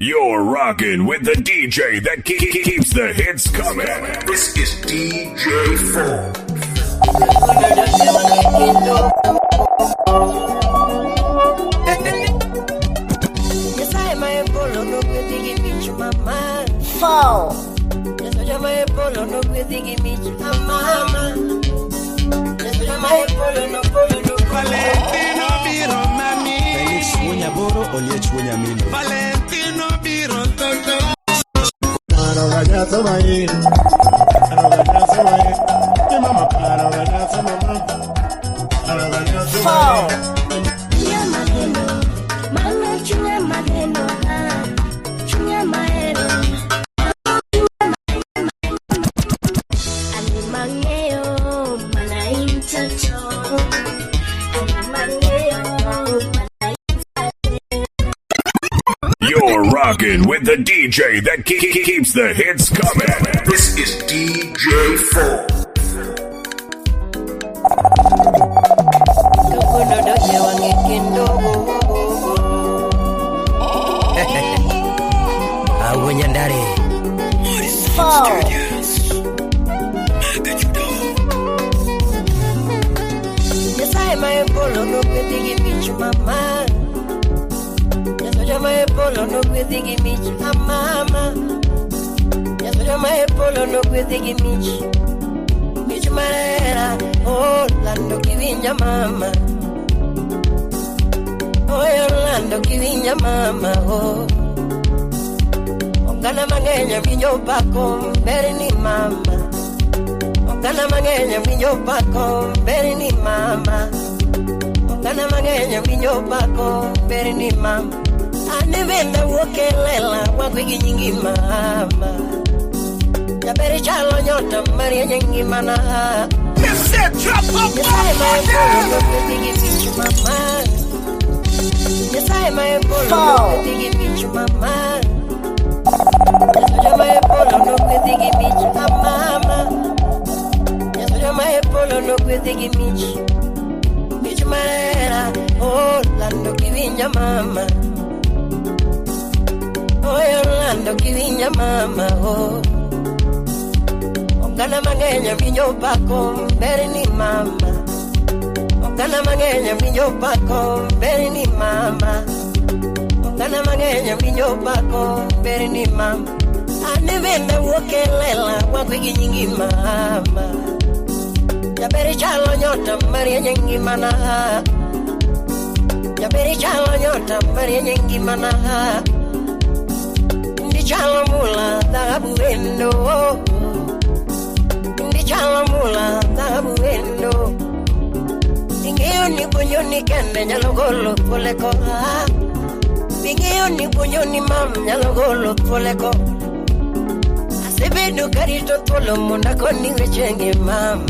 You're rocking with the DJ that keeps the hits coming. This is DJ Four. Yes, I am a polo, no good digging me to my mind. Four. Yes, I am a polo, no good digging me to my mama. Yes, I am a polo, no polo, no Valentino Biro, mami. Felix Munyaboro, Oliech Munyamino. Valentino Biro, tonto. Ragazzo vai, ragazzo vai, che mamma para ragazzo mamma, ragazzo vai. Chunya madeno, mama chunya madeno, chunya maero. Ani mangeo, mana inchacho. Ani mangeo, mana inchacho. You're rocking with the DJ that keeps the hits coming. This is DJ Four. Awanyandare. Four. Yes, I am a polo, no good digging me to my mind. Yes, I am a polo, no good digging me to my mama. Yes, I am a polo, no good digging me to my era. Oh, Lando Kivinya mama. Oh, Orlando Kivinya mama. Oh, Ogana Mangenya Vinyo Bako, Berini mama. Ogana Mangenya Vinyo Bako, Berini mama. Ogana Mangenya Vinyo Bako, Berini mama. Anivenda wokelela wakwigi nyingi mama. Yaberi chalo nyota maria nyingi mana. Yes, drop up. Yes, I am a polo, no good digging mama. Yes, I am a polo, no good digging mama. Yes, I am a polo, no good digging mama. Yes, I am a polo, no good digging me manera. Oh, Orlando Kivinya mama. Oh, Orlando Kivinya mama. Oh, Ogana Mangenya Vinyo Bako, Berini mama. Ogana Mangenya Vinyo Bako, Berini mama. Ogana Mangenya Vinyo Bako, Berini mama. Anivenda wokelela wakwigi nyingi mama. Yaberi chalo nyota maria nyingi mana. Yaberi chalo nyota maria nyingi mana. Ndi chalo mula dhahabu endo. Ndi chalo mula dhahabu endo. Ingeo ni bunyoni kende nyalogolo poleko. Ingeo ni bunyoni mam nyalogolo poleko. Asibedu karito tolo munda koni wechenge mama.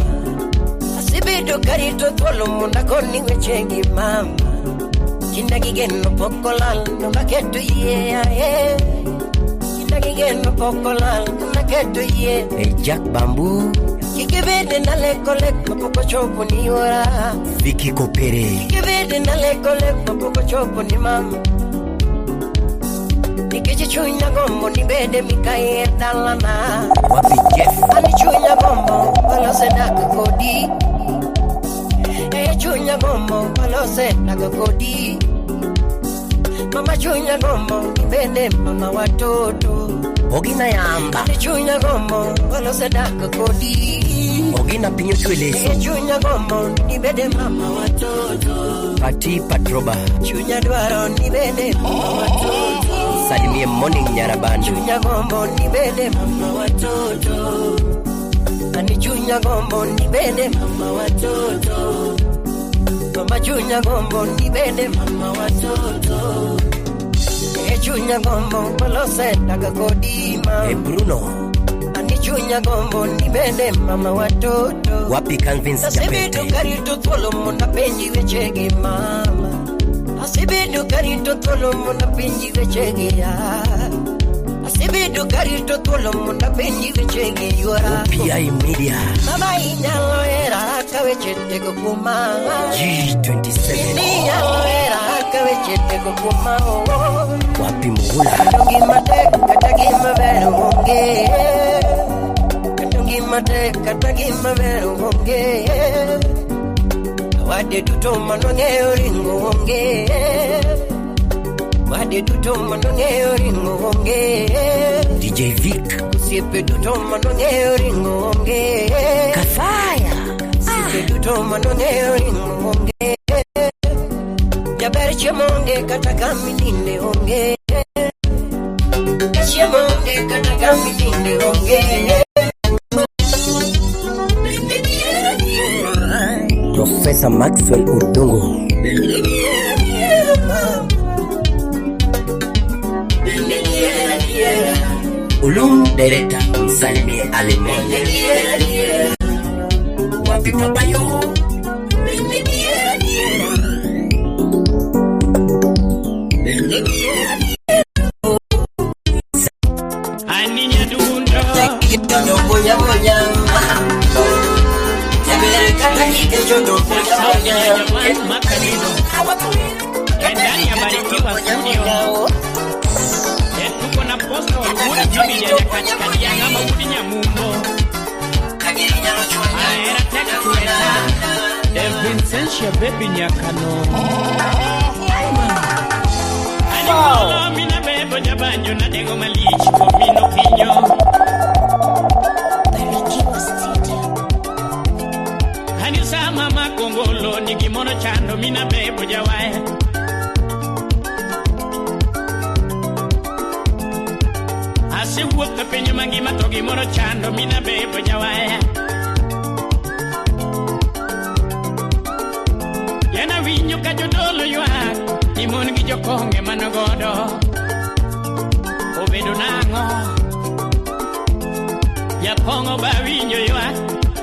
Asibedu karito tolo munda koni wechenge mama. Kindagi geno pokolal nunga ketu ye. Kindagi geno pokolal nunga ketu ye. Hey Jack Bamboo, Kikibede na lekole mapoko chopo ni ora. Vicky Kopere, Kikibede na lekole mapoko chopo ni mama. Nikichunya gombo ni bede mikae dalana. Wapi Jeff, Anichunya gombo walo sedaka kodi. Chunya gombo walo sedaka kodi. Mama chunya gombo ni bede mama watoto. Ogina Yamba, Anichunya gombo walo sedaka kodi. Ogina Pinyo Chweleso, Chunya gombo ni bede mama watoto. Pati Patroba, Chunya dwaro ni bede mama watoto. Salimie Morning Nyarabandu, Chunya gombo ni bede mama watoto. Ani chunya gombo ni bede mama watoto. Mama chunya gombo ni bede mama watoto. Chunya gombo walo sedaka kodi mama. Hey Bruno, Ani chunya gombo ni bede mama watoto. Wapi Convince Asibedu Japete, karito tolo muna penji wechege mama. Asibedu karito tolo muna penji wechege ya. Sibidu karito tolo munda pendi vechegi yuara PI Media Mama inyalo era kawechete kupuma G27 Inyalo era kawechete kupuma Wapi Muhula Katungi mate katagi maberu honge Katungi mate katagi maberu honge Wade tuto manonge oringo honge Wade tuto manonge oringo honge DJ Vic Sipe tuto manonge oringo honge Kafaya Sipe tuto manonge oringo honge Jaber chemonge katakami ninde honge Chemonge katakami ninde honge Professor Maxwell Urdungu Ulum Dereta Msalmi Alimene Wapi Papayo Aninya dundo Jondo boya boya Jabere kataki jondo boya boya Makarino Kendani ya Barikiwa Studio Tuko na posto Mura Jumia ya katikati ya ngama Udinya Mumbo Aera teka tuwela Vincentia Baby Nyakano Anikola mina bebo jabanyo na dego malichi Komino kinyo Barikiwa Studio. Hanisa mama kongolo Nigimono chando mina bebo jawaya Ase wuka penye mangi matogi mono chando mina bebo jawaya Yana winyo kajodolo ywa Nimon gi jokonge manogodo Obedo nango Ya pongo ba winyo ywa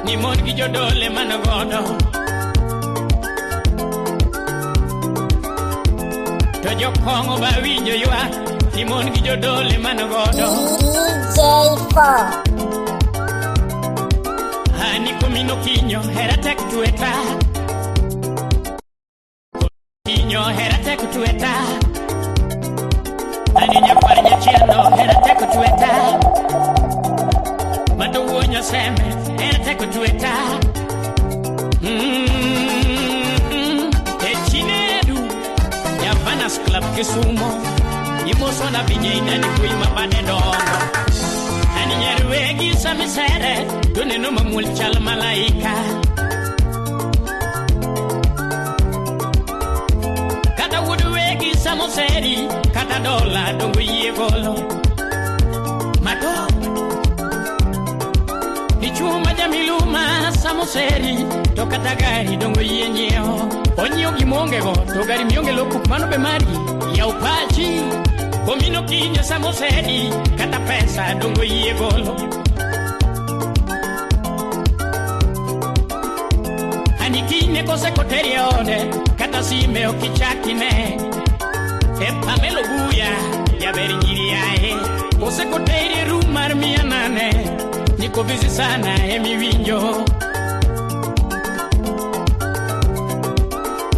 Nimon gi jodole manogodo To jokongo ba winyo ywa Nimon gi jodole manogodo DJ4. Hani kumino kinyo hera tek tueta Kinyo hera tek tueta Hani nyapar nyachiano hera tek tueta Mado wonyo seme hera tek tueta Echinedu Yavanas Club Kisumo Imoso na vinyina ni kuima bade dongo Ani nyerwegi samisere Duneno mamul chal malaika Kata wuduwegi samoseri Kata dola dungu yegolo Mato Nichuma jamiluma samoseri Tokata gari dungu yenyeo Onyo gimongego Togari mionge loku mano be mari Ya upachi Komino kinyo samoseri Kata pesa dungu yegolo Anikine kose koterione Kata sime okichakine Epamelo buya Ya beri njiri yae Kose koteri rumar mianane Niko bizi sana emi winjo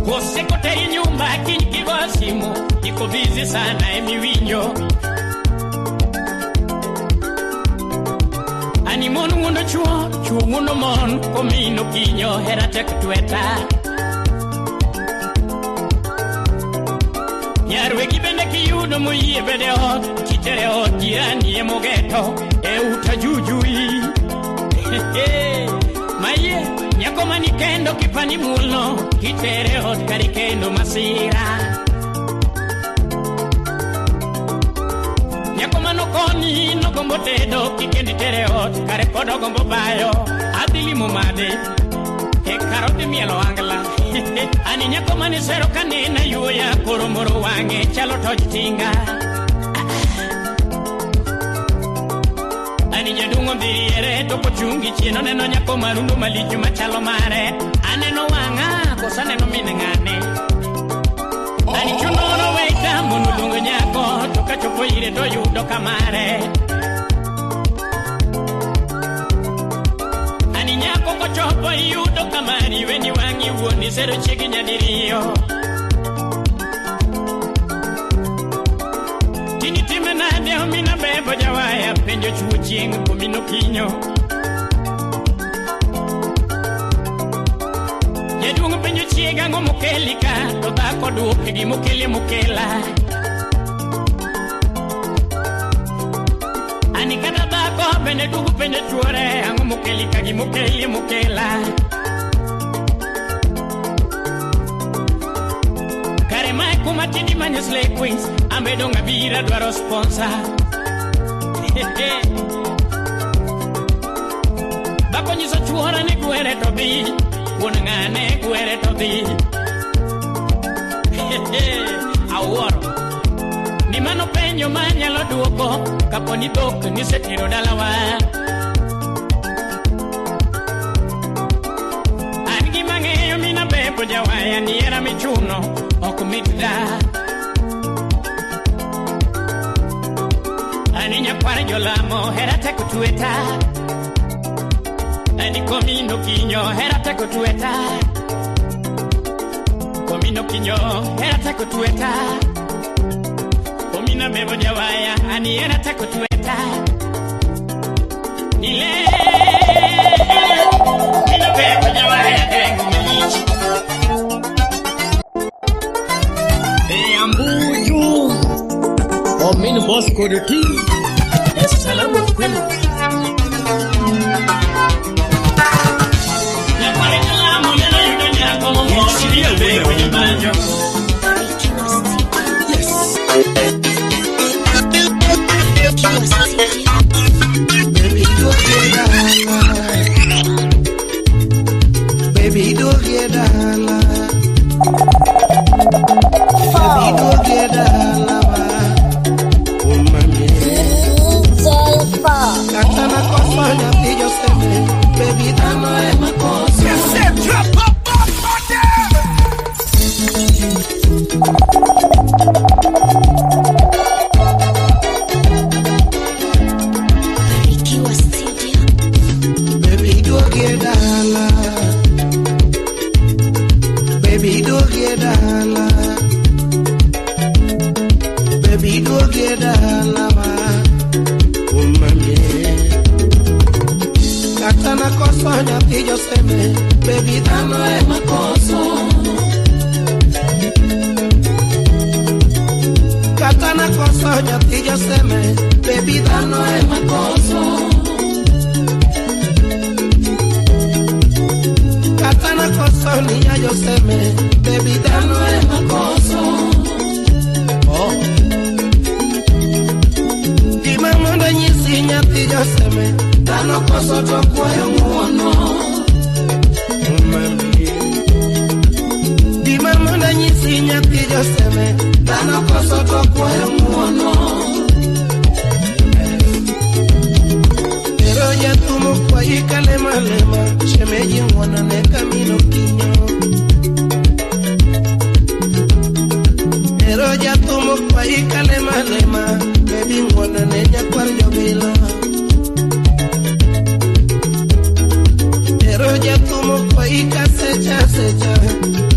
Kose koteri nyumba kinyikigo simu Niko bizi sana emi winjo Ani mon ngundo chuo ngundo mon Komino kinyo hera tek tueta Nyarwe kibende kiyudo muye bede hot Kitere hot jirani ye mogeto E utajujui Maye nyako manikendo kipani mulno Kitere hot karikendo masira Nyako manokoni no gombo tedo Kikendi tere hot kare kodo gombo bayo Adili mumade E karote mielo angla Ani nyako manisero kanena yuya Koromoro wange chalo tojtinga Ani jadungo mbiriere Toko chungi chino neno nyako marundu maliju machalo mare Aneno wanga kosa neno minengane Ani chunono weita Munulungo nyako kachopo ire to yudo kamare. Ani nyako kochopo yudo kamari weni wangi uoni sero chigi nyadiriyo. Tini time nade omina bebo jawaya penjo chuo chieng kumino kinyo. Jedung penjo chiega ngo mukelika to dhako duoke gi mukeli mukela. Ani kata dhako bende dugu penjo chuore ango mukelika gi mukeli mukela. Kare mai kumatini manyo slay queens ambedo ngabira dwaro sponsor. Bako nyiso chuora ne guere to bi Unangane guere to di. Aworo ni mano penyo manyalo duoko kaponi tok ni setiro dalawa. Angi mangeyo mina bebo jawaya ni era michuno okumida. Ani nyakwara jolamo hera teko tueta. Ani komino kinyo hera teko tueta. Komino kinyo hera teko tueta. Komina bebo jawaya ani hera teko tueta. Nile Komina bebo jawaya dengu michi. Ambuju Komino bosko de ti. Salamu kwenu. Baby, don't get dala. Baby, don't get dala. Oh, mami. Katana kosanya tijo seme. Baby, dano ema kosa. Yes, drop up on them. Baby, don't get dala. Baby, don't get dala. Baby, don't get dala. Oh, mami. Katana kosanya tijo seme. Baby, dano ema kosa. Katana kosanya tijo seme. Baby, dano ema kosa. Katana koso niya yo seme. Baby, dano ema koso. Oh. Dima monda nyisi nyati yo seme. Dano koso tokwa yo muono. Mami. Dima monda nyisi nyati yo seme. Dano koso tokwa yo muono. Pero ya tumo kwa ikalema lema. Shemeji mwana ne camino kinyo. Pero ya tumo kwa ikalema lema. Baby mwana ne nyakwar jobila. Pero ya tumo kwa ikasecha secha.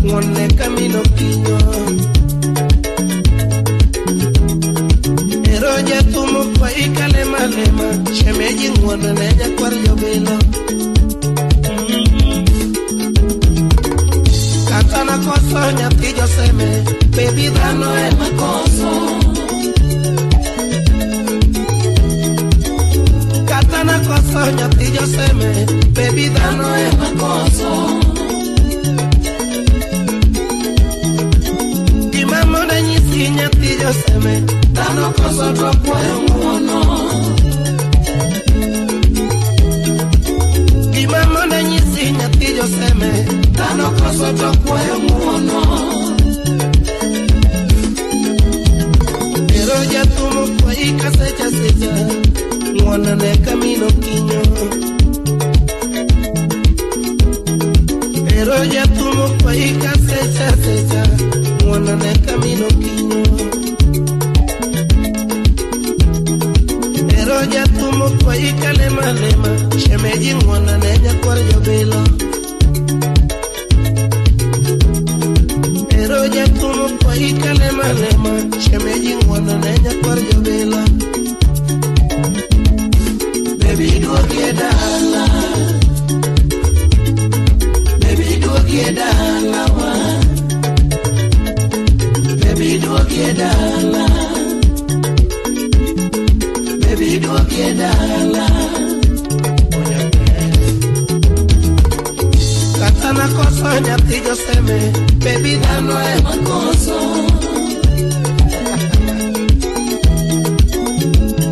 Mwana camino kinyo. Pero ya tumo kwa ikalema lema. Shemeji mwana ne nyakwar jobila. Katana koso nyati yo seme. Baby, dano ema koso. Katana koso nyati yo seme. Baby, dano ema koso. Dima monda nyisi nyati yo seme. Dano koso tokwa yo muono. Dima monda nyisi nyati yo seme. Dano koso tokwa yo muono. Pero ya tumo kwa ikasecha secha. Mwana ne camino kinyo. Pero ya tumo kwa ikasecha secha. Mwana ne camino kinyo. ya tumo kwa ikalema lema shemeji ngwana nenya kwa jobelo Pero ya tumo kwa ikalema lema shemeji ngwana nenya kwa jobelo Baby do gedala Baby do gedala wa Baby do gedala Baby do gedala Katana koso nyati yo seme Baby dano e makoso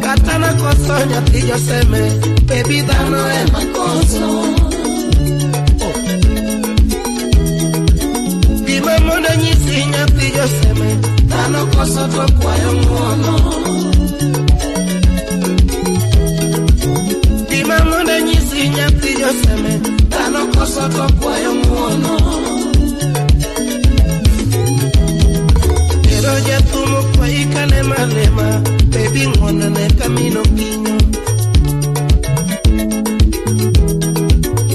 Katana koso nyati yo seme Baby dano e makoso Dime mona nyisi nyati yo seme Dano koso to kwa yo mwono Mamona nyisi nyati yo seme Dano koso to kwa yo mwono Pero ya tumo kwa ikalema lema Baby ngona ne camino kinyo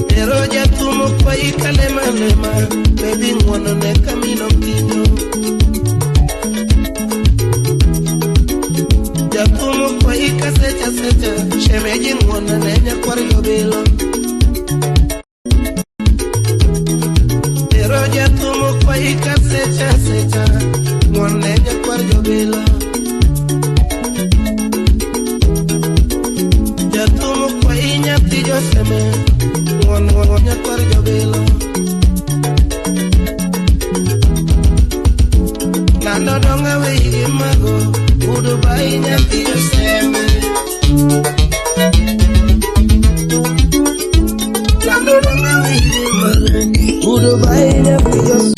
Pero ya tumo kwa ikalema lema Baby ngona ne camino kinyo Ya tumo kwa ikasecha secha Shemeji ngwana nenya kwa yobelo Pero ya tumo kwa ikasecha secha Ngwana nenya kwa yobelo Ya tumo kwa inyati yo seme Ngwana nenya kwa yobelo Nando donga wei mago Udu bai nyati yo seme Nando donga wei mago Udu bai nyati yo seme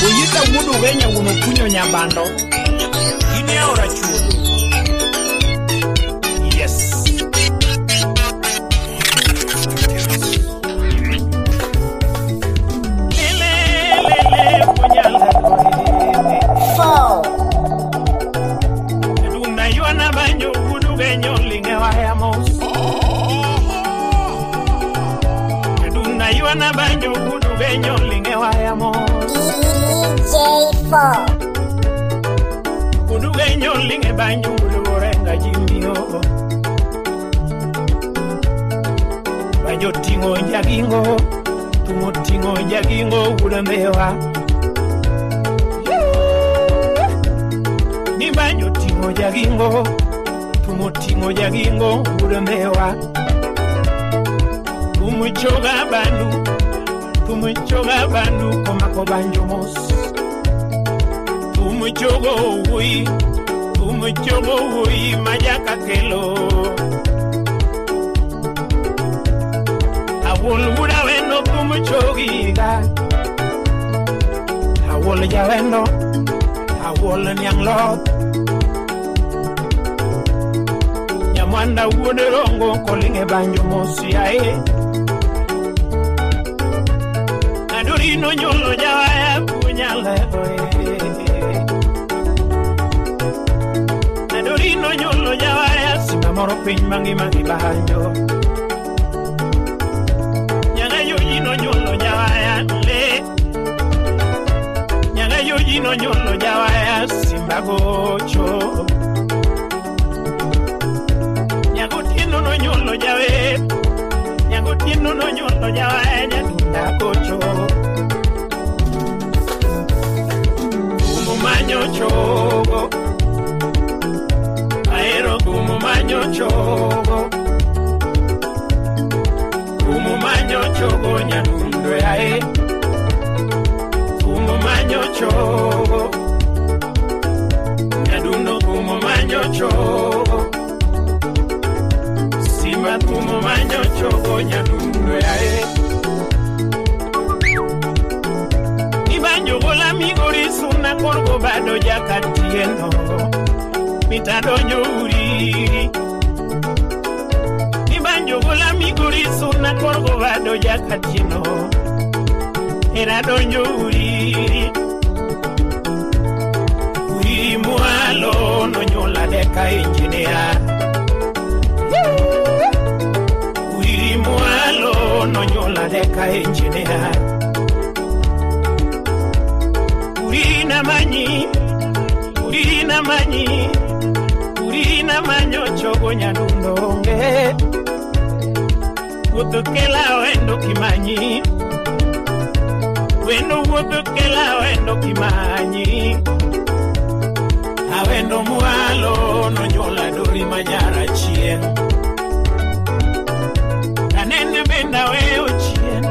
Uyita mudu wenya unokunyo nyambando Ini aura chudu Yes Lele punyala Four. Duna yuana banyo udu wenyo linge waya mos Duna yuana banyo udu wenyo linge waya mos DJ4. Udu wenyo linge banyo udu orenga jimbio Banyo tingo jagingo Tumo tingo jagingo udamewa Ni banyo tingo jagingo Tumo tingo jagingo udamewa Tumuchoga bandu komako banjo mos Tumuchogo ui majaka kelo Awol uda wendo tumuchogiga Awol ya wendo Awol nyang lot Nyamwanda ude rongo kolinge banjo mosi ae Adorino nyolo jawaya punyale Adorino nyolo jawaya simamoro piny mangi banjo Nyaga yojino nyolo jawaya le Nyaga yojino nyolo jawaya simbagocho Nyago tieno no nyolo jawe Nyago tieno no nyolo jawaya nyadunda gocho Manyo chogo Aero como manyo chogo Como manyo chogo nyanundo yae Como manyo chogo Nyanundo como manyo chogo Sima como manyo chogo nyanundo yae Ibanyo gola migori korgo bado jakatieno mitado nyuri Nibanjo gola miguri Tana corgo vado ya catino. Era doño uri. Uri mualo no nyola de ka engineer. Uri mualo no nyola de ka engineer. Uri na manyi. Uri na manyi. Uri na manyo chogo nyadundonge. Wutukela wendo kimanyi. Wendo wutukela wendo kimanyi. Awendo mualo no nyola dori manyara chien. Kanene benda weo chien.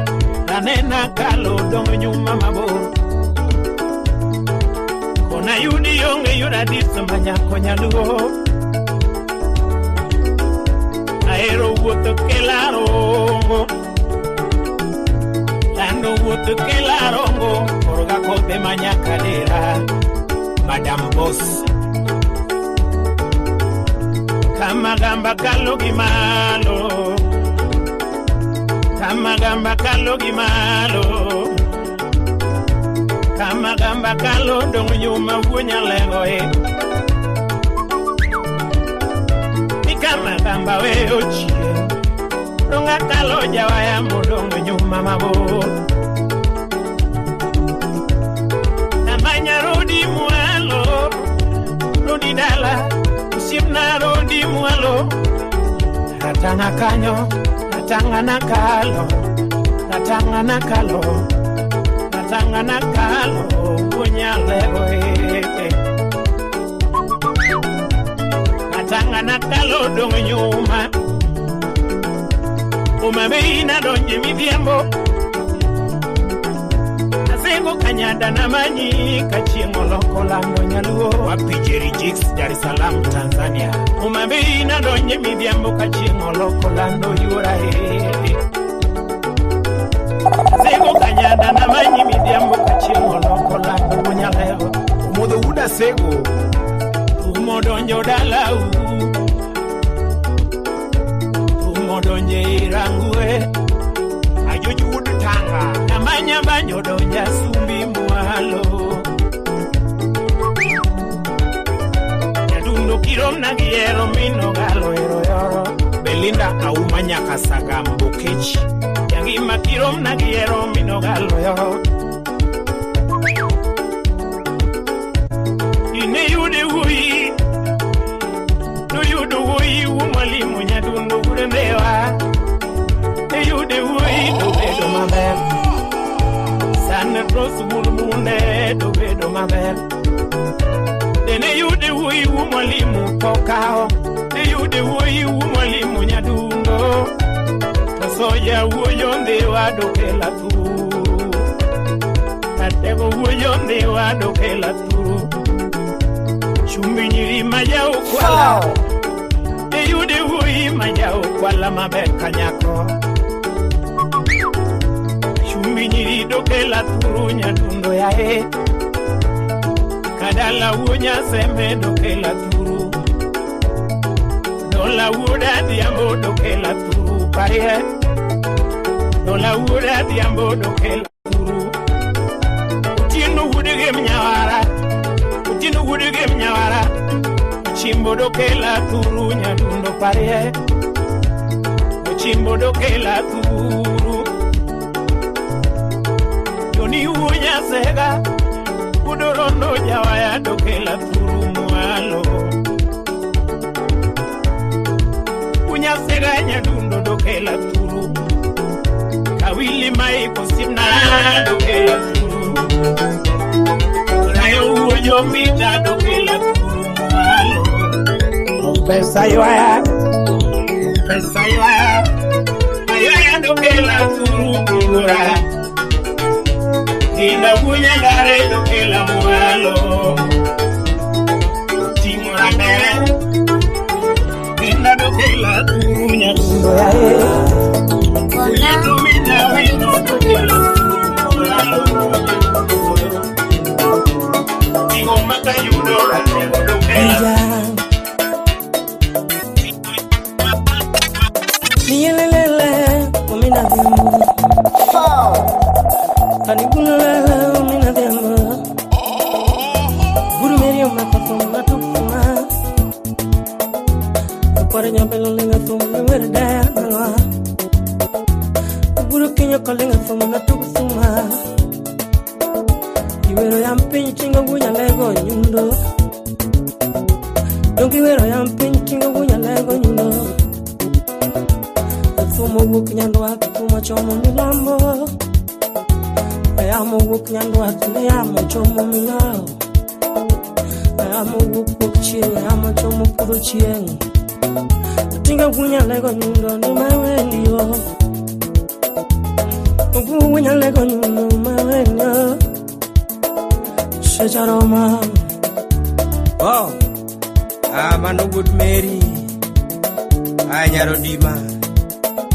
Kanena kalo dongo nyuma maboro. Kona yudi yonge yuda disa manyako nyaluo. Aero wutukela rongo. Lando wutukela rongo. Koroga kote manyakadera. Madam Boss. Kama gamba kalo gimalo. Kama gamba kalo gimalo. Kama gamba kalo dongo nyuma wunya lengo Ni kama gamba we ochie. Ronga kalo jawa ya modongo nyuma mabo. Namanya rodi mualo. Rodi dala. Usipna rodi mualo. Ratana kanyo. Ratanga nakalo. Ratanga nakalo. Ratanga nakalo. Wunya lego Ratanga nakalo dongo nyuma. Umabeina donje midiambo. Nasengo kanyada na manyi. Kachiengo loko lando nyaluo. Wapi Jerry Jigs, Dar es Salaam, Tanzania. Umabeina donje midiambo. Kachiengo loko lando yura Nasengo kanyada na manyi midiambo. Kachiengo loko lando nyalego. Umodo uda sego. Umodonjo dalau. Umodonje irangue. Ajoju udutanga. Namanya banyo donja sumbi mualo. Yadundo kirom na giero mino galo ero yoro. Belinda aumanya kasaga mbokechi. Yangima kirom na giero mino galo yoro. Ine yude hui. No yude hui umwalimu nyadundo uremewa. Ne yude hui dobedo maber. Sana trosu mulmunde dobedo maber. Ne yude hui umwalimu kokao. Ne yude hui umwalimu nyadundo. Kasoja uoyonde wadokela tu. Katego uoyonde wadokela tu. Chumbi nyiri majao kwala. Eyude hui majao kwala mabeka nyako. Chumbi nyiri dokela turu nyadundo ya Kadala unya seme dokela turu. Dola uda diambo dokela turu parie. Dola uda diambo dokela turu. Utinu udege mnyawara. Utinu udege mnyawara. Chimbo dokela turu nyadundo parie. Chimbo dokela turu. Yoni unya sega. Udorondo jawaya dokela turu mualo. Unya sega nyadundo dokela turu. Kawili maiko simna dokela turu. Rayo uyo mita dokela turu mualo. Pesa yoya. Pesa yoya. Ayaya dokela turu kura. Ina bunya dare dokela mualo. Timora mere. Ina dokela turu nyadundo ya Uya tumina wino dokela turu mualo. Igo maka yudora dokela. Niyelelele, Umina demo. Foul. Kanigula umina demo. Guru meri umakafuna tukuma. Pare nyabelo linga tumu werda na. Guru kinya kalinga tumu na tukuma. Iwero yampin chinga gunya lego nyundo. Dongi wero yampin chinga gunya lego nyundo. Tumo wuk nyando ak tumo chomo milambo. Ayamo wuk nyando ak ayamo chomo milao. Ayamo wuk chieng ayamo chomo puro chieng. Tinga gunya lego nyundo ni mawendi yo. Gunya lego nyundo mawendi yo. Sejaroma. Oh, Mano Good Mary, Anyarodima,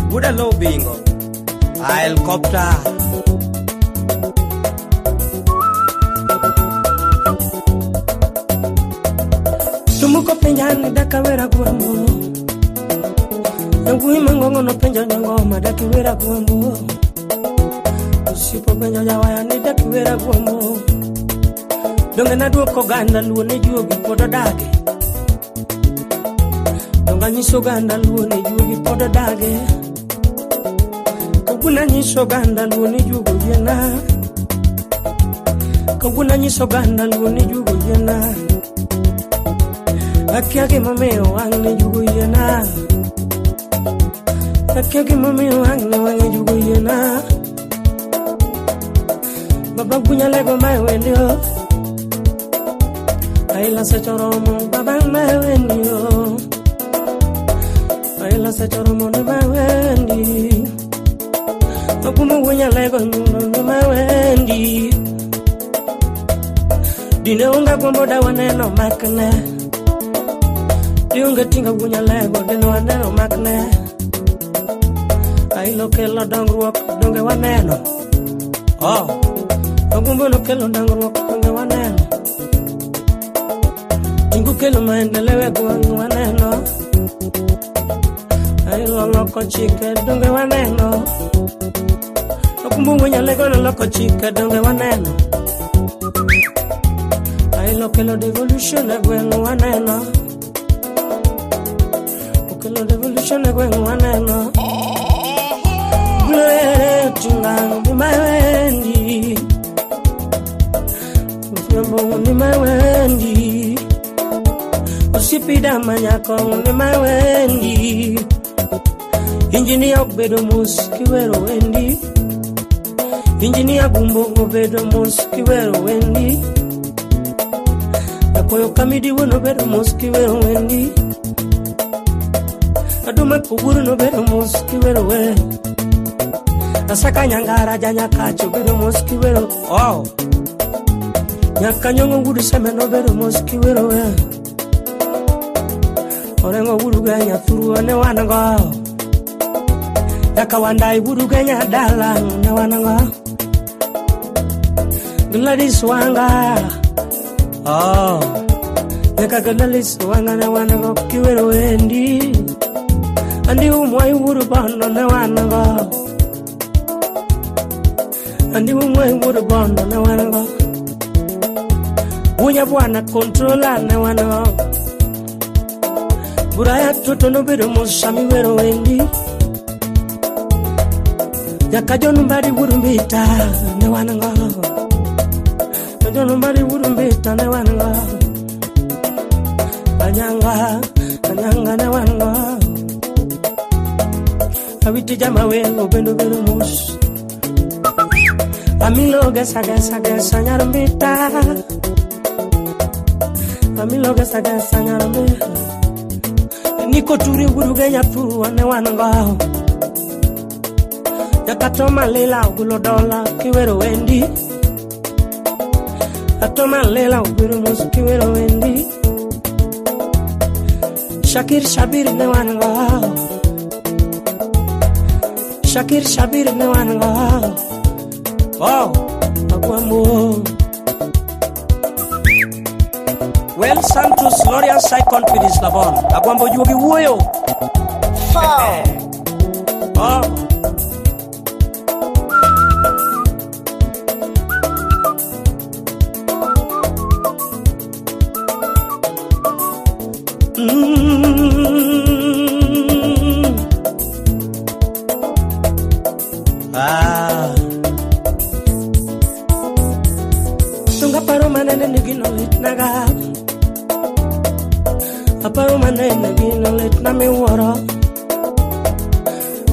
Buddha Low Bingo, Helicopter. Tumuko penjani dakawera kuambo. Nangui mangongo no penjani ngoma dakiwera kuambo. Usipo penjani waya ni dakiwera kuambo. Donga na duoko ganda luo ne juogi podo dage. Donga nyiso ganda luo ne juogi podo dage. Kaguna nyiso ganda luo ne juogo yena. Kaguna nyiso ganda luo ne juogo yena. Akiake mameo ang ne juogo yena. Akiake mameo ang ne juogo yena. Babagunya lego mai wendio. Aila se choromo babang mawendio. Aila se choromo ne mawendi. Makumu gunya lego ne mawendi. Dine unga gombo da waneno makne. Diunga tinga gunya lego dine waneno makne. Ailo kelo dongruok donge waneno. Oh, magumbo no kelo dongruok donge waneno. Kelo maendelewe guangu waneno. Ailo loko chike donge waneno. Okumbu nyalego no loko chike donge waneno. Ailo kelo devolution guangu waneno. Okelo devolution guangu waneno. Glere tingang ni mawendi. Ufyambo ni mawendi. Usipida manyako ni mawendi. Engineer obedo mus kiwero wendi. Engineer gumbo obedo mus kiwero wendi. Akoyo kamidi wono obedo mus kiwero wendi. Aduma kuburu no obedo mus kiwero we. Asaka nyangara janya kacho obedo mus kiwero. Oh, nyaka nyongo gudu seme no obedo mus kiwero we. Orengo buruganya thuru ne wanango. Yaka wandai buruganya dala ne wanango. Gladys wanga. Oh, yaka Gladys wanga ne wanango kiwero endi. Andi umwai burubondo ne wanango. Andi umwai burubondo ne wanango. Unya bwana controller ne wanango. Buraya toto no bedo musami wero wendi. Yakajo numbari wurumbita ne wananga. Yakajo numbari wurumbita ne wananga. Anyanga ne wananga. Awiti jama we obendo bedo mus. Amilo gasa nyarumbita. Amilo gasa nyarumbita. Niko turi burugenya tu wane wananga. Yakatoma lela ugulo dola kiwero wendi. Atoma lela ugulo mus kiwero wendi. Shakir Shabir ne wananga. Shakir Shabir ne wananga. Oh, Aguambo. Well, Santos, Lorian Side Confidence Labon. Aguambo Yugi Woyo. Oh, Tunga paro manene ni gino lit naga. Aparo manene gino lit na mi wara.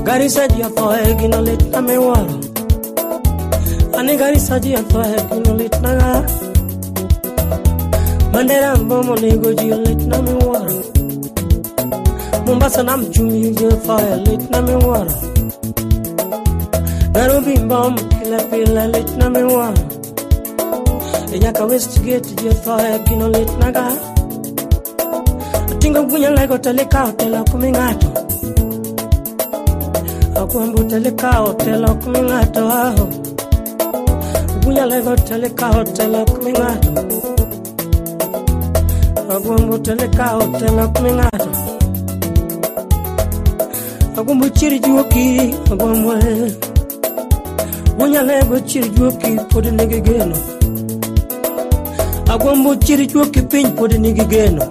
Gari saji apoe gino lit na mi wara. Ani gari saji apoe gino lit naga. Mandera mbomo ligo gino lit na mi wara. Mombasa nam chumi gino apoe lit na mi wara. Nairobi mbom kila pila lit na mi wara. Enyaka Westgate je fire gino lit naga. Tinga gunya lego teleka hotel kumingato. Akwambu teleka hotel kumingato aho. Gunya lego teleka hotel kumingato. Akwambu teleka hotel kumingato. Akwambu chiri juoki akwambu. Gunya lego chiri juoki podi negegeno. Agwambo chiri chuoki piny pod nigi geno.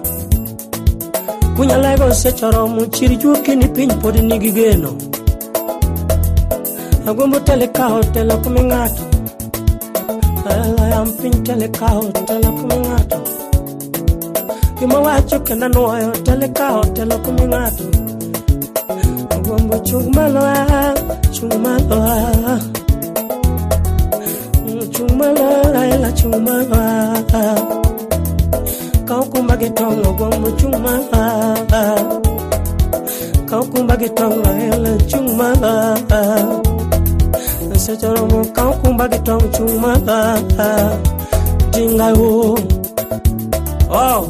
Kunya lego sechoromo chiri chuoki ni piny pod nigi geno. Agwambo teleka hotel kumingato. Am piny teleka hotel kumingato. Gima wacho kenda nuoyo teleka hotel kumingato. Agwambo chung maloa. Chumala, chumala. Kau kumba getong ogwambo chumala. Kau kumba getong la chumala. Sechoromo kau kumba getong chumala. Dinga wo. Oh.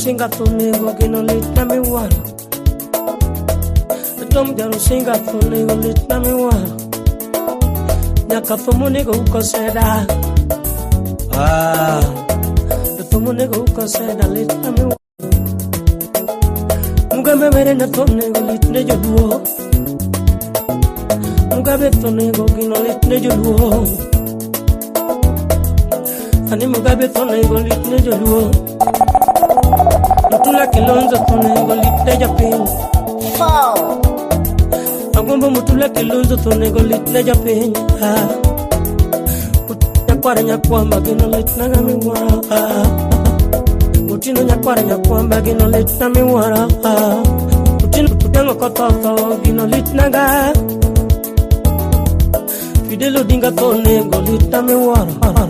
Singa tunego gino lit na mi wara. Tom jaro singa tunego lit na mi wara. Nyaka fomunego uko seda. Fomunego uko seda lit na mi wara. Mugabe mere na tunego lit ne joduo. Mugabe tunego gino lit ne joduo. Ani mugabe tunego lit ne joduo. Mutula kilonzo tunego lit ne japin. Agombo mutula kilonzo tunego lit ne japin. Nyakwara nyakwamba gino lit na mi wara. Mutino nyakwara nyakwamba gino lit na mi wara. Mutino tutengo kototo gino lit naga. Fidelo dinga tunego lit na mi wara.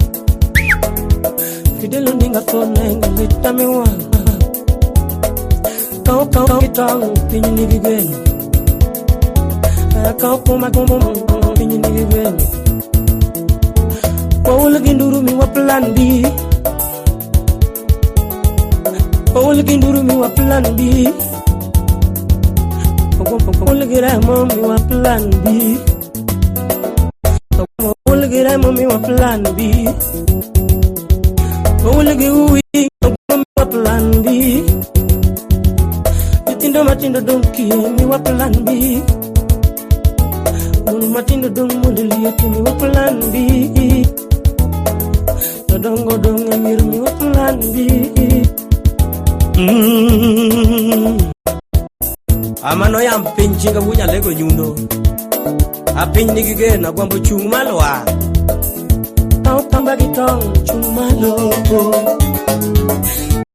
Fidelo dinga tunego lit na mi wara. Kau kitang pinyi nigi geno. Kau kuma pinyi nigi geno. Paul ginduru mi wa plan B. Paul ginduru mi wa plan B. Paul giramo mi wa plan B. Paul giramo mi wa plan B. Paul giwi mi wa plan B. Matindo donki mi wa plan B. Munu matindo dong modeli eti mi wa plan B. Dongo dong amir mi wa plan B. Amano yam pinchinga bunya lego nyundo. Apiny nigi gena gwambo chung malwa. Kau kamba gitong chung malo.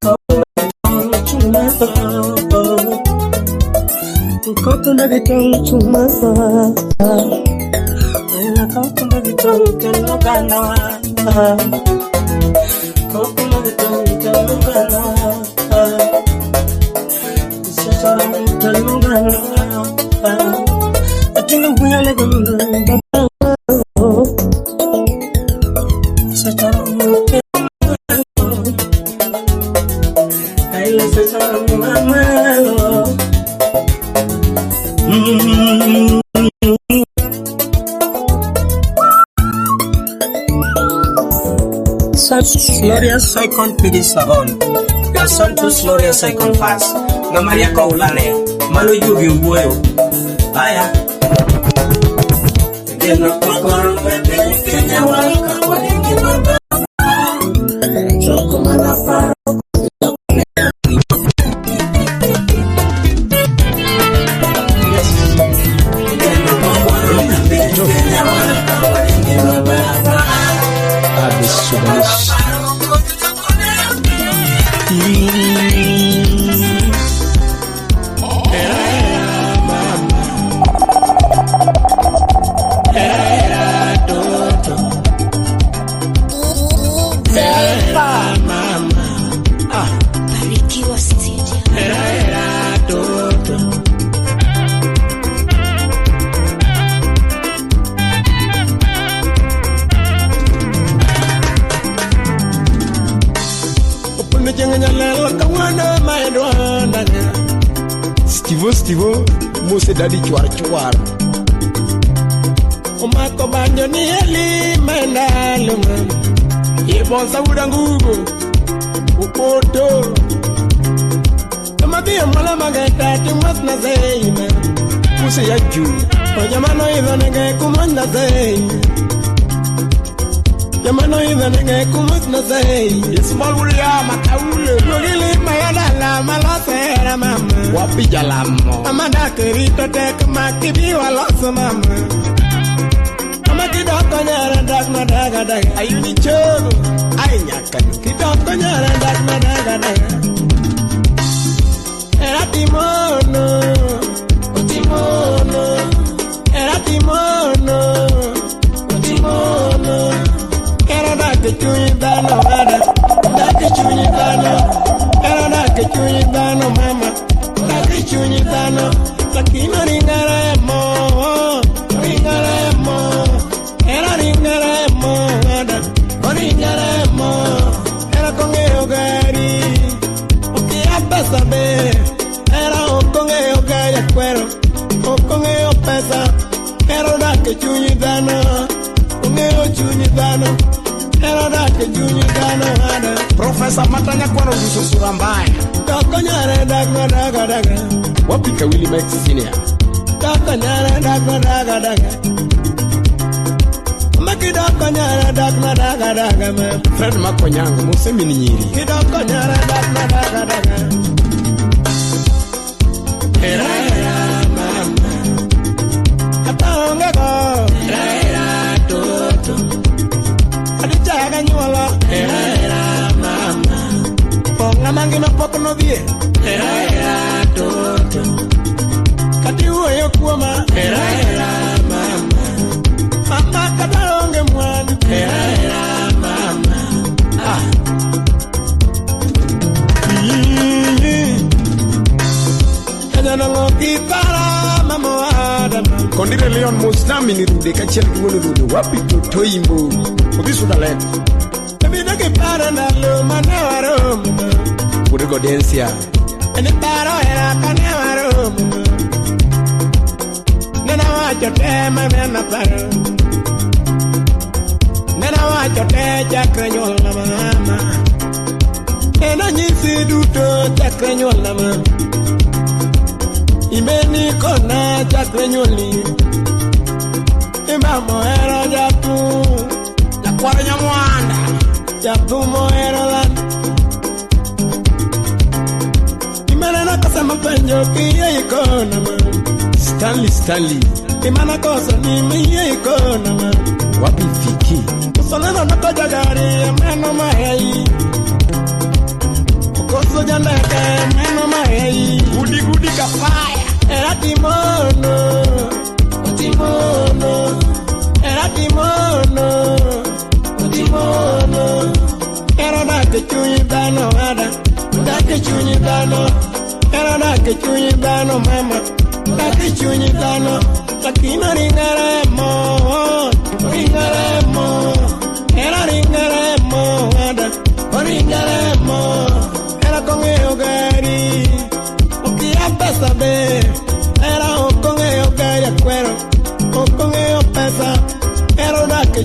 Kau kamba gitong chung malo. Kau getong cuma kau getong telogana. Kau getong telogana. Seseorang telogana. Atinga Glorious icon pidi sabon. Ya santos glorious icon fast. Na Maria Kaulane. Malo yubi ubuyo. Aya. Gena kokoro wete Kenya waka kwa dingi baba. Choko malaparo. Gena kokoro wete Kenya waka kwa dingi baba. Abisubalis. Stivo, muse dadi chuar. Omako banyo ni eli menda luma. Yebonsa udangugo, upoto. Tomatia mala mageta timas na zeima. Muse ya juu. Ojamano idhanenge kumas na zeima. Yamano idhanenge kumas na zeima. Ismal ulia makaule. Mugili mayadala malasera mama. Wapi jalamo. Amanda kerito tek makibi waloso mama. Amakidoko nyara dak madaga daga. Ayuni chogo. Ay nyakan. Kidoko nyara dak madaga daga. Era timono. Utimono. Era timono. Utimono. Era dake chuyi dano ada. Dake chuyi dano. Era dake chuyi dano mama. Dake chuyi dano. Lakino ringaremo. Ringaremo. Era ringaremo ada. Ringaremo. Era kongeo gari. Ukia pesa be. Era kongeo gari acuero. Kongeo pesa. Era dake chuyi dano. Kongeo chuyi dano. Era dake chuyi dano ada. Profesa Matanya kwano ususura mbaya. Doko nyare daga daga daga. Wapika Willie Max Senior. Doko nyare daga daga daga. Maki doko nyare daga daga daga me. Fred Makonyanga muse mininyiri. Kidoko nyare daga daga daga. Era mama. Katonga go. Era toto. Adichaga nyuala. Era mama. Ponga mangi no poko no vie. Era toto. Kati uwe kuoma. Era mama. Mama katonga mwani. Era mama. Ah. Kanyanongo kitara mama adama. Kondire Leon Musnami ni rude kachel kiwono rude. Wapi totoimbo. Obisu dalek. Ebida kipara na lo manewaro mama. Pure Godensia. Eni paro era kanewaro mama. Nena wacho tema nena paro. Nena wacho te chakre nyola mama. Nena nyisi duto chakre nyola mama. Imeni kona chakre nyoli. Imamo ero jatu. Jakwara nyamwanda. Jatu mo ero lan. Imana na kosa mapenjo kiye ikona man. Stanley. Imana kosa ni miye ikona man. Wapi Viki. Kusoleno na koja gari meno mahei. Koso jandeke meno mahei. Gudi kafaya. Era timono. Timono. Era timono. Timono. Era dake chuyi dano ada. Dake chuyi dano. Era dake chuyi dano mama. Dake chuyi dano. Lakino ringa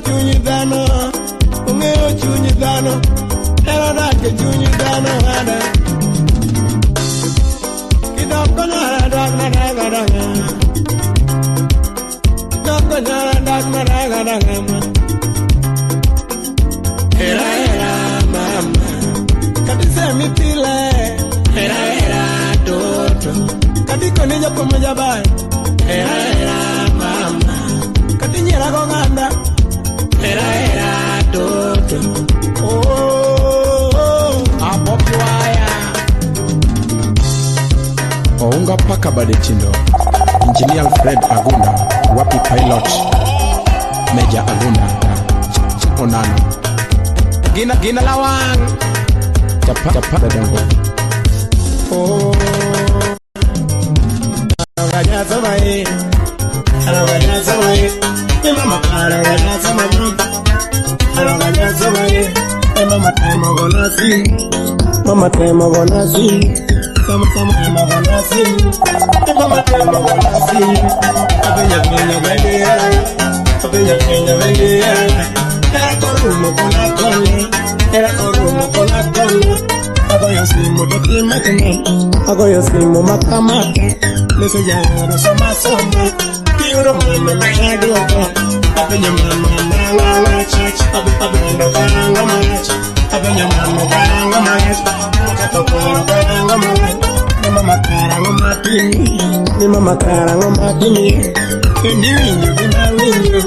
chunyi dhano, ung'eyo chunyi dhano, hera dak e chunyi dhano hada. Kidoko nyara dak na daga daga, kidoko nyara dak na daga daga ma. Hera hera mama, kati semi pile. Hera hera toto, kati koni joko mojabai. Hera hera mama, kati nyera gonganda. Hera hera toto, oh abokwaya. Ounga paka bade chindo. Engineer Fred Agunda, wapi pilot Major Agunda Onano. Gina lawang Chapa dango. Oh Araganya samai, araganya samai, mama araganya samai, araganya samai, mama temo gonasi, mama temo gonasi, mama gonasi, mama temo gonasi, abenya benya, abenya benya, era korumo con la cola, agoyo simo de matene, agoyo simo makamata. Lese jaro soma soma, kiuro mama na dogo. Abenya mama na church, abenya karanga marach, abenya mama karanga marach, katokoro karanga marach. Ni mama karanga matini, ni mama karanga matini. Ni winyo bina winyo,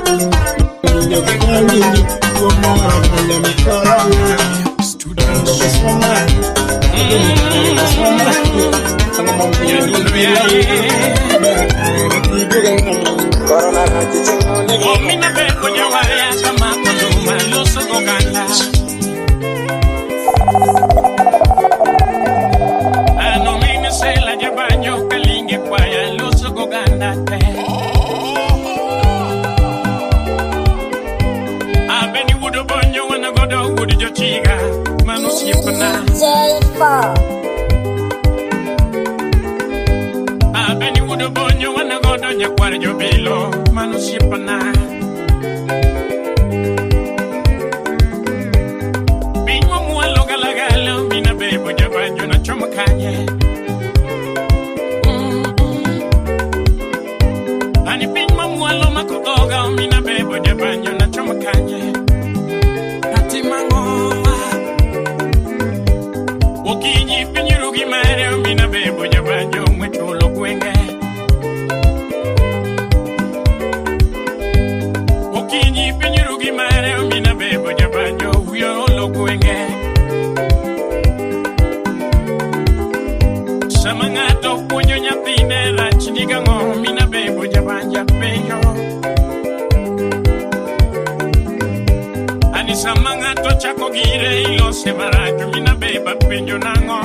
winyo bina winyo. Wamara kwenye mikorona, student soma, soma. Omina beko jawaya kama kondoma loso goganda. Ano mimi sela jabanyo kalinge kwaya loso goganda te. Abeni wudo bonyo wana godo wudo jochiga manu siyepana. Abeni wudo bonyo wana godo nyakwar jobilo manu siyepana. Bingo mualo galagalo mina bebo jabanyo na choma kanye. Ani bingo mualo makogoga mina bebo jabanyo na choma kanye. Ati mangoa Okinyi pinyirugi mare mina bebo jabanyo mwechulo kwenge. Okinyi pinyirugi mare mina bebo jabanyo uyolo kwenge. Samangato punyo nyathine rach nigango mina bebo jabanja penyo. Ani samangato chako gire ilo semaraju mina beba penyo nango.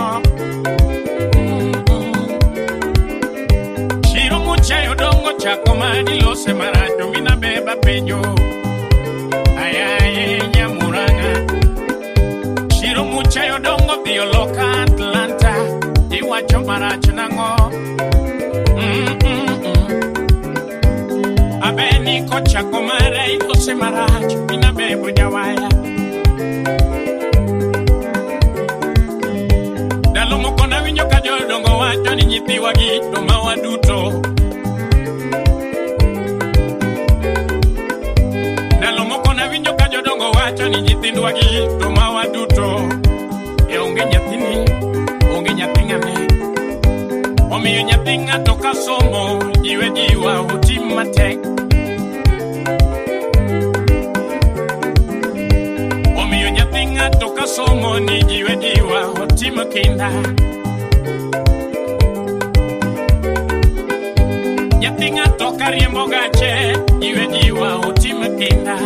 Shiro muchayo dongo chako mani lo semaraju mina beba penyo. Ayaye nyamuranga. Shiro muchayo dongo bioloka Atlanta. Iwacho maracho nango. Abeni kocha komare ilo semaracho mina bebo jawaya. Dalo moko na winyo ka jodongo wacho ni nyithiwa gi doma waduto. Dalo moko na winyo ka jodongo wacho ni nyithindwa gi doma waduto. E onge nyathini, onge nyathi ng'ane. Omiyo nyathi ng'ato ka somo, jiwe jiwa utim matek. Omiyo nyathi ng'ato ka somo ni jiwe jiwa utim kinda. Nyathi ng'ato ka riembo gache, jiwe jiwa utim kinda.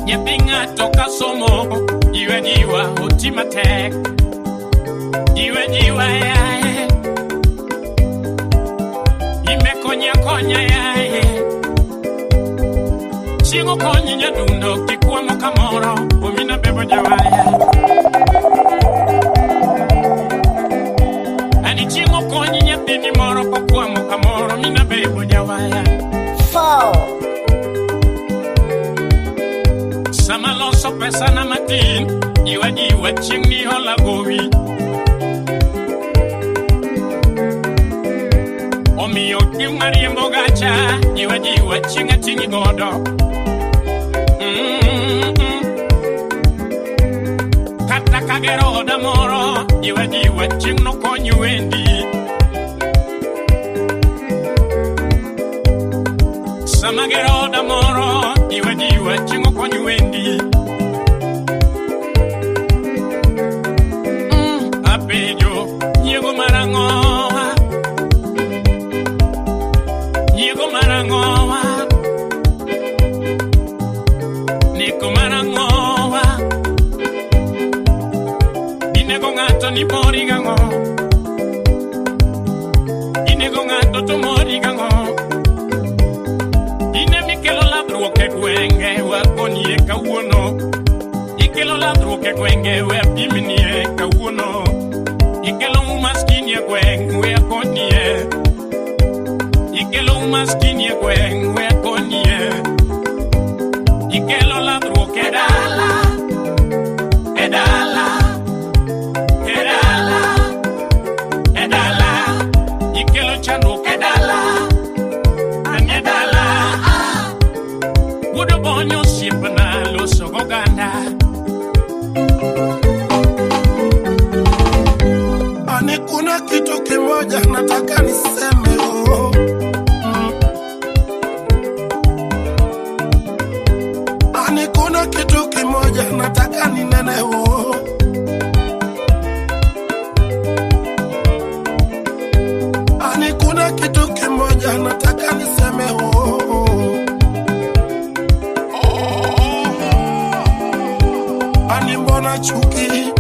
Nyathi ng'ato ka somo, jiwe jiwa utim matek. Jiwe jiwa yae, imekonya konya yae. Chingo konyi nyadundo kikwamo kamoro, omina bebo jawaya. Ani chingo konyi nyadundo Nini moro kwa mukamoro mina bebo jawaya. Fall. Sama loso pesa na matin, jiwa chingni hola gowi. Omiyo kimari mbogacha, jiwa chinga tingi godo. Kata kagero da moro, jiwa chingno konyu wendi. Samagero da moro, jiwa chingo konyu wendi. Apejo, nyego marangoa. Nyego marangoa. Niko marangoa. Inego ngato ni mori gango. Inego ngato to mori gango. Ke gwenge wa konie kawuono ikelo ladro ke gwenge we piminie kawuono ikelo maskini ya gwenge we konie ikelo maskini ya gwenge we konie ikelo ladro ke dala edala edala edala ikelo chando ke dala anedala Would upon your ship and I lose so ganda. Ani kuna kitu kimoja nataka niseme oh. Ani kuna kitu kimoja nataka ninene oh. Ani kuna kitu kimoja nataka niseme oh. Ani mbona chuki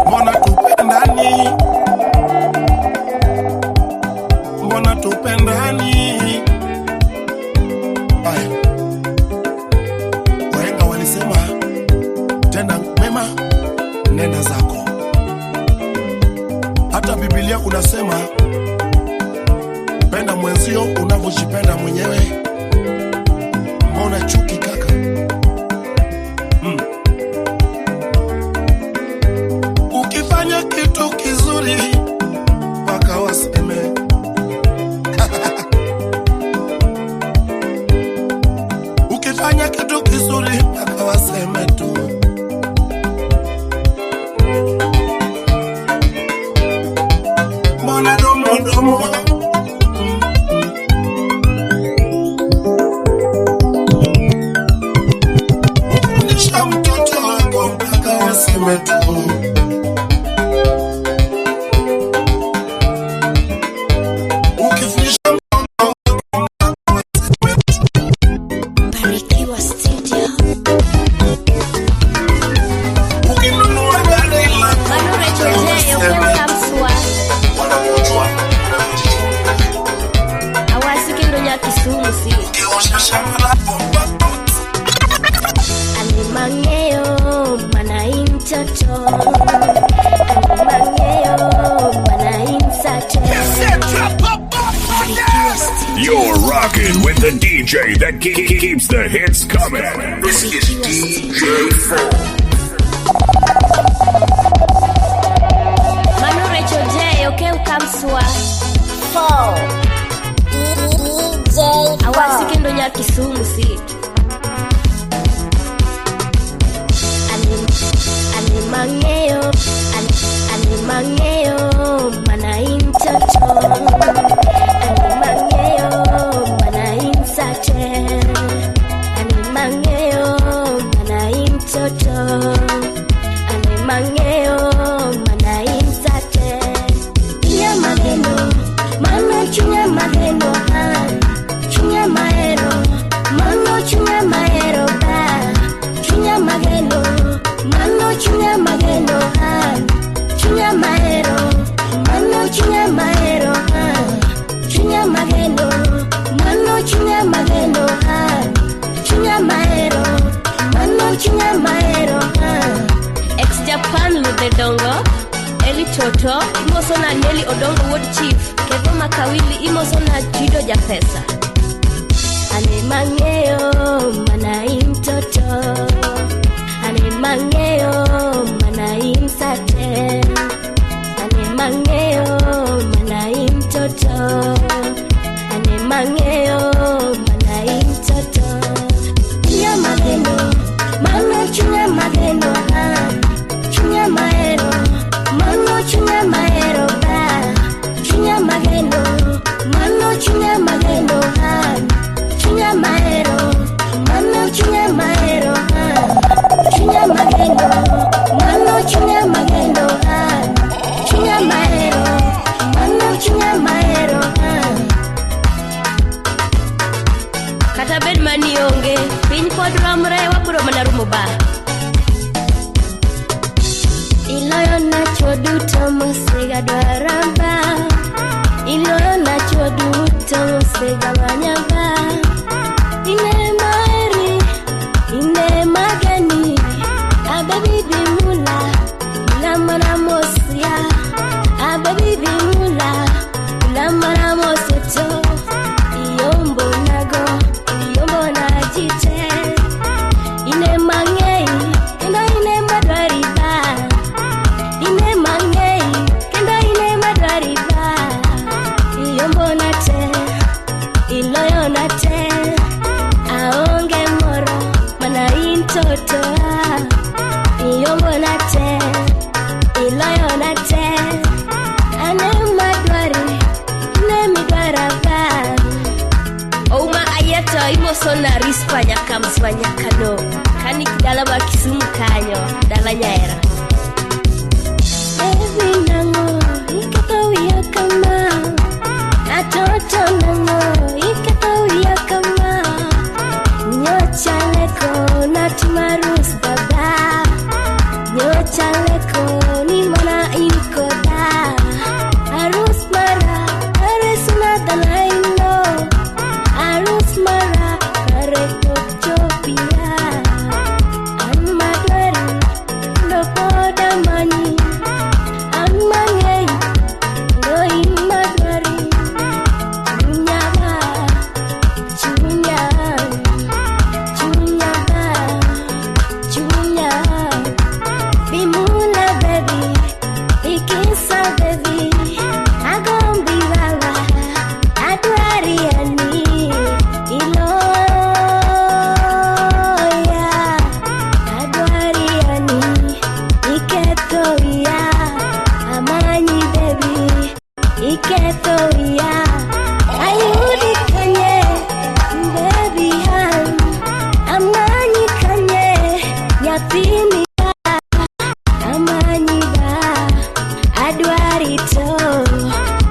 mbona tupendani mbona tupendani aya wahenga walisema tenda mema nenda zako hata Biblia unasema penda mwenzio unavyojipenda mwenyewe mbona chuki kaka Ukifanya kitu kizuri mpaka waseme Ukifanya kitu kizuri mpaka waseme tu Mbona domo Ukifundisha mtoto wako mpaka waseme tu You're rocking with the DJ that keeps the hits coming. This is DJ 4. Manu Rachel J, okay, ukamsua. 4. DJ 4. Awasiki ndo nya Kisumu si. Animangeo, animangeo, mana intato. Animangeo, mana intoto. Animangeo, mana insate. Chunya mageno, mano chunya mageno chunya maero, mano chunya maero chunya mageno, mano chunya mageno chunya maero, mano chunya maero chunya mageno, mano chunya mageno chunya maero, mano chunya maero. Ex Japan Ludedongo, Eli Toto, imosona Nelly Odongo Wood Chief, Kevo Makawili, imosona Jido Japesa. Ane mangeo, manaim Toto. Ane mangeo, manaim Sate. Ane mangeo, manaim Toto. Ane mangeo, manaim Toto. Chunya mageno, mano chunya mageno, chunya maero, mano chunya maero, chunya mageno, mano chunya mageno, chunya maero, mano chunya maero, chunya mageno, mano chunya mageno, chunya maero, mano chunya maero. Kata bed mani onge, pin pod ramre waburo manarumo ba. Iloyo nacho duto mosega dwaramba. Iloyo nacho duto mosega manyaba. Ine maeri, ine magani. Ababi bimula, lamana mosia. Ababi bimula, lamana moseto. Iyombo nago, iyombo najite. Ine mangei, kenda ine madwariba. Ine mangei, kenda ine madwariba. Iyombo nate, iloyo nate. Aonge moro, mana intoto. Iyombo nate, iloyo nate. Ane madwari, ine midwaraba. Ouma ayata imosona rispa nyaka mswanya kano. Kani kidala ba Kisumu kanyo, dala Nyaera. Evi nango, ikatawia kama. Atoto nango, ikatawia kama. Nyocha leko, natumarus baba. Nyocha leko, ni mana inkoda. Arus mara, aresuna dalaino. Arus mara, kareko chopia. Anmadwari, no poda mani. Anmangei, no imadwari. Chunyaba, chunyaba, chunya. Bimula baby, ikisa baby. Agombi wawa, adwari ani. Iloya, adwari ani. Iketoya, amanyi baby. Iketoya, ayudi kanye, baby han. Amanyi kanye, nyapini amanyi ba. Adwari to,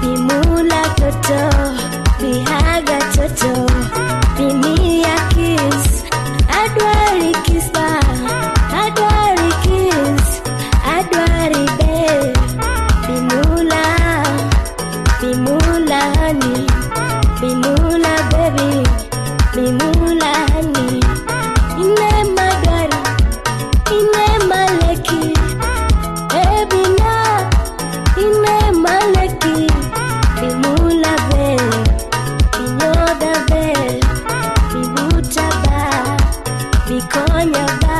bimula toto, bihaga toto, bimia kiss. Adwari kiss ba, adwari kiss, adwari be. Bimula, bimula honey, bimula baby, bimula honey. Ine madwari, ine maleki, baby na, ine maleki. Bimula be, binyoda be, bibuta ba, bikonya ba.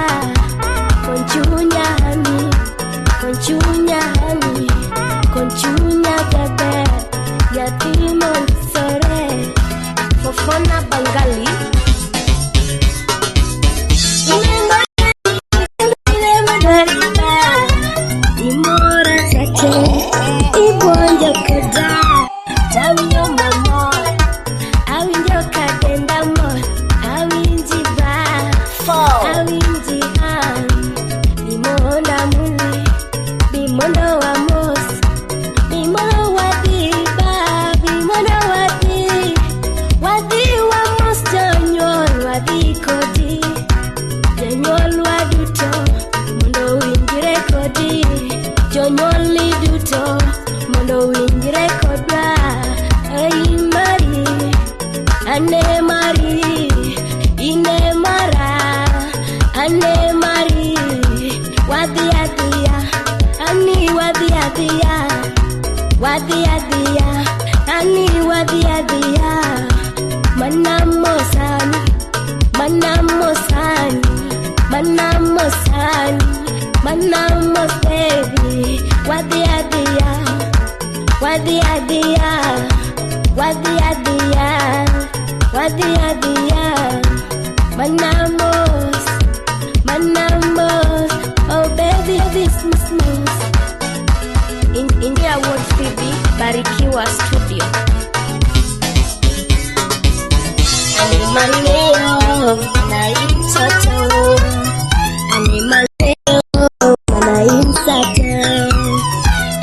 Konchunya honey, konchunya honey, konchunya gabe. Yatimo sore, Fofona Bangali. Ine madwariba, imora tate, ibonjo kada. Tawinyo mamo, awinjo kadenda mo, awinji ba, awinji han. Bimonda muli, bimondo wa mos, bimondo wadi ba, bimondo wadi, wadi wa mos janyo. wadia, wadia dia, ani wadia dia, manamosani, manamosani, manamosani, manamos baby, wadia dia, wadia dia, wadia dia, wadia dia, manamos, manamos, oh baby this Christmas. In India World TV, Barikiwa Studio. Animaleo, naimsato. Animaleo, naimsato.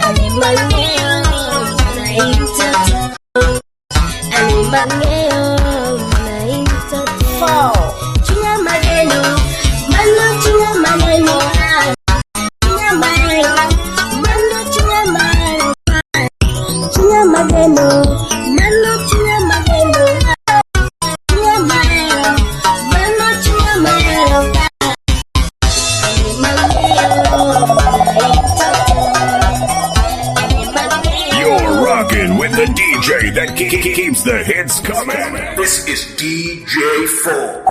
Animaleo, naimsato. Animaleo, naimsato. Chunga maneno, mano chunga maneno. Chunga maneno, mano chunga maneno. Chunga maneno, mano chunga maneno. Chunga maneno, mano chunga maneno. You're rocking with the DJ that keeps the hits coming. This is DJ 4.